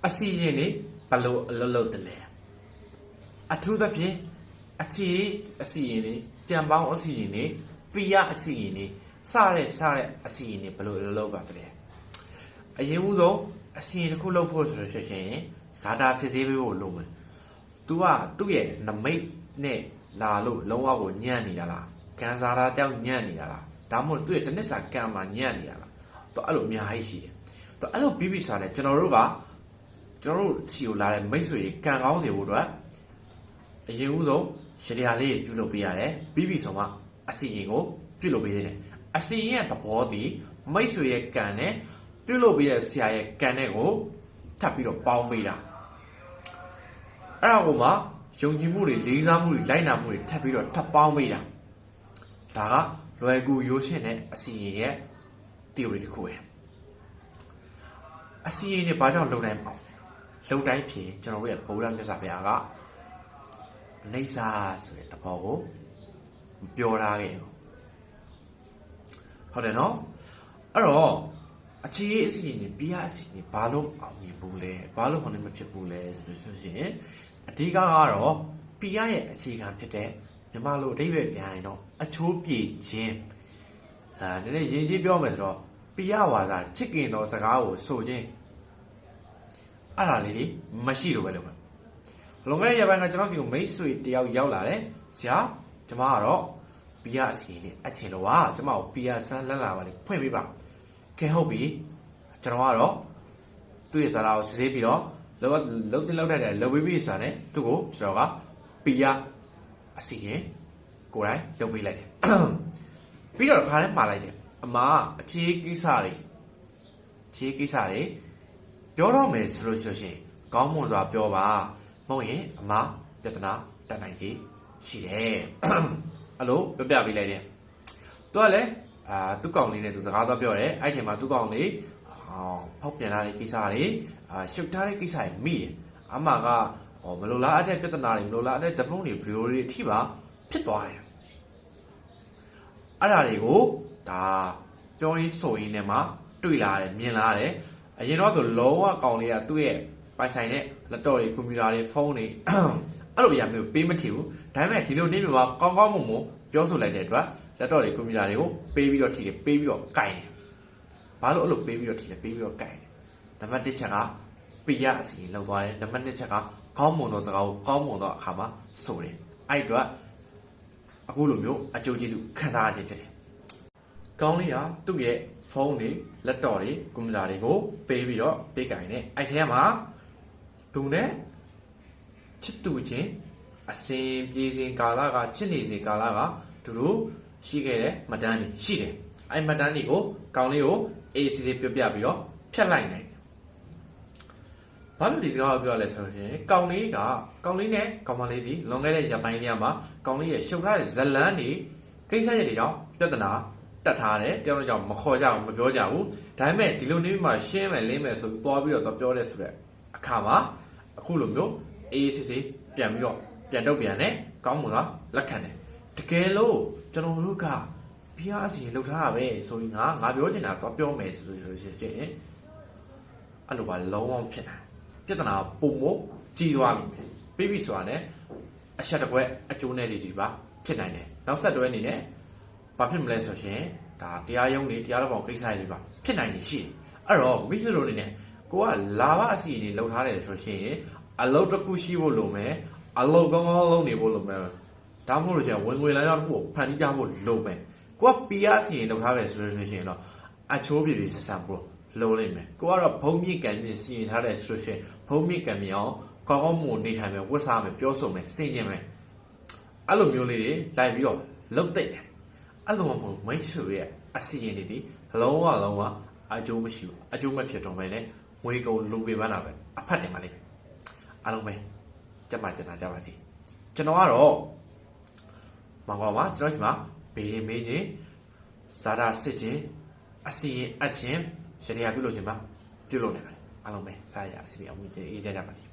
အစီရင်နေဘလို့အလုပ်လုပ်တယ်လဲအထူးသဖြင့်အခြေအစီရင်နေပြန်ပေါင်းအစီရင်နေပိယအစီရင်နေစတဲ့အစီရင်နေဘလို့အလုပ်လုပ်ပါတယ်အရင်ဦးဆုံးအစီရင်တစ်ခုလုပ်ဖို့ဆိုလို့ရှိရင်ဇာတာစစ်သေးပေးဖို့လုပ်မယ်သူကသူ့ရဲ့နမိတ်နဲ့လာလို့လုံးဝကိုညံ့နေတာလားကန်ဇာတာတောက်ညံ့နေတာလားဒါမှမဟုတ်သူ့ရဲ့တနစ်စာကံမှာညံ့နေတာလားသူအဲ့လိုအများကြီးရှိတယ်သူအဲ့လိုပြီးဆိုတယ်ကျွန်တော်တို့ချီကိုလာတဲ့မိတ်ဆွေကံကောင်းစေဖို့အတွက်အရင်ဦးဆုံးရှရယာလေးပြုလုပ်ပေးရတယ်ပြီးပြီဆိုမှအစီရင်ကိုပြုလုပ်ပေးတယ်အစီရင်ရဲ့သဘောတည်မိတ်ဆွေရဲ့ကံနဲ့ပြုလုပ်ပေးတဲ့ဆရာရဲ့ကံနဲ့ကိုထပ်ပြီးတော့ပေါင်းပေးတာအဲ့ဒါကိုမှယုံကြည်မှုတွေလေးစားမှုတွေလိုက်နာမှုတွေထပ်ပြီးတော့ထပ်ပေါင်းပေးတာဒါကလွယ်ကူရိုးရှင်းတဲ့အစီရင်ရဲ့ theory တစ်ခုပဲအစီရင်နဲ့ဘာကြောင့်လုံနိုင်အောင်လုံတိုင်းဖြင့်ကျွန်တော်တို့ရဲ့ဗုဒ္ဓမြတ်စွာဘုရားကအိဋ္ဌာဆိုတဲ့သဘောကိုပြောထားခဲ့ဟုတ်တယ်နော်အဲ့တော့အခြေအစီရင်ပြအစီရင်ဘာလို့အောင်မြင်ဘူးလဲဘာလို့ဟောနေမဖြစ်ဘူးလဲဆိုရင်အဓိကကတော့ပြရဲ့အခြေခံဖြစ်တဲ့မြန်မာလိုအဓိပ္ပာယ်ပြန်ရင်တော့အချိုးပြေခြင်းနည်းနည်းရင်းကြီးပြောမယ်ဆိုတော့ပြဝါစာချစ်ခင်သောစကားကိုဆိုခြင်းအဲ့ဒါလေးတွေမရှိလို့ပဲလို့လွန်ခဲ့တဲ့ရက်ပိုင်းကကျွန်တော်စီကိုမိတ်ဆွေတယောက်ရောက်လာတယ်ဆရာကျမကတော့ပီယာအစီလေးအချင်လို့ပါကျမကိုပီယာဆန်းလက်လာပါလေဖွင့်ပေးပါကဲဟုတ်ပြီကျွန်တော်ကတော့သူ့ရဲ့ဇာတာကိုစစ်ဆေးပြီးတော့လုံးတင်လောက်တဲ့လုပ်ပေးပြီးဆိုတာနဲ့သူ့ကိုကျွန်တော်ကပီယာအစီရင်ကိုယ်တိုင်လုပ်ပေးလိုက်တယ်ပြီးတော့ခါထဲမှာလိုက်တယ်အမအခြေကိစ္စတွေပြောတော့မယ်ဆိုလို့ရှိရင်ကောင်းမွန်စွာပြောပါမဟုတ်ရင်အမပြဿနာတက်နိုင်ကြီးရှိတယ်အဲ့လိုပြောပြပေးလိုက်တယ်သူကလည်းသူ့ကောင်လေးနဲ့သူစကားတော့ပြောတယ်အဲ့ချိန်မှာသူ့ကောင်လေးဖောက်ပြန်လာတဲ့ကိစ္စတွေရှုပ်ထားတဲ့ကိစ္စတွေမိတယ်အမကမလိုလားအတဲ့ပြဿနာတွေမလိုလားအတဲ့ဓပုံတွေဗီဒီယိုတွေအထိပါဖြစ်သွားတယ်အဲ့ဒါတွေကိုဒါပြောရင်းဆိုရင်းနဲ့မှတွေ့လာတယ်မြင်လာတယ်အရင်တော့သူလုံးဝကောင်လေးကသူ့ရဲ့ပိုင်ဆိုင်တဲ့လက်တော့တွေကွန်ပျူတာတွေဖုန်းတွေအဲ့လိုအရာမျိုးပေးမထီဘူးဒါပေမဲ့ဒီလိုနေ့မျိုးမှာကောင်းကောင်းမွန်မွန်ပြောဆိုလိုက်တဲ့အတွက်လက်တော့တွေကွန်ပျူတာတွေကိုပေးပြီးတော့ထီတယ်ပေးပြီးတော့ကင်တယ်ဘာလို့အဲ့လိုပေးပြီးတော့ထီတယ်ပေးပြီးတော့ကင်တယ်နံပါတ်1ချက်ကပြရအစီရင်လောက်သွားတယ်နံပါတ်2ချက်ကကောင်းမွန်သောစကားကိုကောင်းမွန်သောအခါမှာဆိုတယ်အဲ့အတွက်အခုလိုမျိုးအကျိုးကျေးဇူးခံစားရခြင်းဖြစ်တယ်ကောင်းလေးကသူ့ရဲ့ဖုန်းတွေလက်တော့တွေကွန်ပျူတာတွေကိုပေးပြီးတော့ပေးကင်တယ်အဲ့ထဲမှာသူနဲ့ချစ်တူချင်းအစဉ်ပြေစဉ်ကာလကချစ်နေစဉ်ကာလကသူတို့ရှိခဲ့တဲ့မှတ်တမ်းတွေရှိတယ်အဲ့မှတ်တမ်းတွေကိုကောင်းလေးကိုအေးစစ်ပြောပြပြီးတော့ဖြတ်လိုက်နိုင်တယ်ဘာလို့ဒီစကားကိုပြောလဲဆိုရင်ကောင်းလေးနဲ့ကောင်မလေးဒီလွန်ခဲ့တဲ့ရက်ပိုင်းလေးမှာကောင်းလေးရဲ့ရှုပ်ထားတဲ့ဇလန်းတွေကိစ္စရက်တွေကြောင့်ပြဿနာတက်ထားတယ်တယောက်တစ်ယောက်မခေါ်ကြဘူးမပြောကြဘူးဒါပေမဲ့ဒီလိုနေမှာရှင်းမယ်လင်းမယ်ဆိုပြီးသွားပြီးတော့ပြောတဲ့ဆိုတဲ့အခါမှာအခုလိုမျိုးအေးစစ်စစ်ပြန်ပြီးတော့ပြန်တော့ပြန်တယ်ကောင်းမွန်လားလက်ခံတယ်တကယ်လို့ကျွန်တော်တို့ကဘုရားအစီရင်လှုပ်ထားတာပဲဆိုရင်ငါပြောချင်တာတော့ပြောမယ်ဆိုလို့ရှိရင်အဲ့လိုပါလုံးဝဖြစ်တယ်ပြဿနာပုံမကြီးသွားပြီပြီးပြီဆိုတာနဲ့အချက်တစ်ခွက်အကျိုးနဲ့တွေပါဖြစ်နိုင်တယ်နောက်ဆက်တွဲအနေနဲ့ဘာဖြစ်မလဲဆိုရင်ဒါတရားရုံးတွေတရားတော်ကိစ္စတွေပါဖြစ်နိုင်နေရှိတယ်အဲ့တော့မိစ္ဆလိုနေနဲ့ကိုကလာဘအစီအရင်လှုပ်ထားတယ်ဆိုရှင်အလုပ်တစ်ခုရှိဖို့လိုမယ်အလုပ်ကောင်းကောင်းလုပ်နေဖို့လိုမယ်ဒါမှမဟုတ်လို့ရှိရင်ဝင်ငွေလမ်းကြောင်းတစ်ခုကိုဖန်တီးကြဖို့လိုမယ်ကိုက PR စီရင်လှုပ်ထားတယ်ဆိုလို့ရှိရင်တော့အချိုးပြဆက်ဆံဖို့လိုလိမ့်မယ်ကိုကတော့ဘုံမြင့်ကံမြင့်စီရင်ထားတယ်ဆိုလို့ရှိရင်ဘုံမြင့်ကံမြင့်အောင်ကောင်းကောင်းမွန်နေထိုင်မယ်ဝတ်စားမယ်ပြောဆိုမယ်စင်ကြင်မယ်အဲ့လိုမျိုးလေးတွေလိုက်ပြီးတော့လှုပ်သိတယ်အဲ့လိုမှမဟုတ်မိတ်ဆွေရဲ့အစီရင်တွေဒီလုံးဝအကျိုးမရှိဘူးအကျိုးမဖြစ်တော့ဘဲနဲ့ငွေကုန်လူပေပန်းတာပဲအဖတ်တင်ပါလိမ့်မယ်အားလုံးပဲကြက်မှကျန်တာကြပါစီကျွန်တော်ကတော့မောင်ကောင်ပါကျွန်တော်ဒီမှာဘေးရင်မေးခြင်းဇာတာစစ်ခြင်းအစီရင်အပ်ခြင်းရှရီယာပြုလုပ်ခြင်းပါပြုလုပ်နေပါတယ်အားလုံးပဲစားရအစီအအောင်ကြည့်ကြပါစီ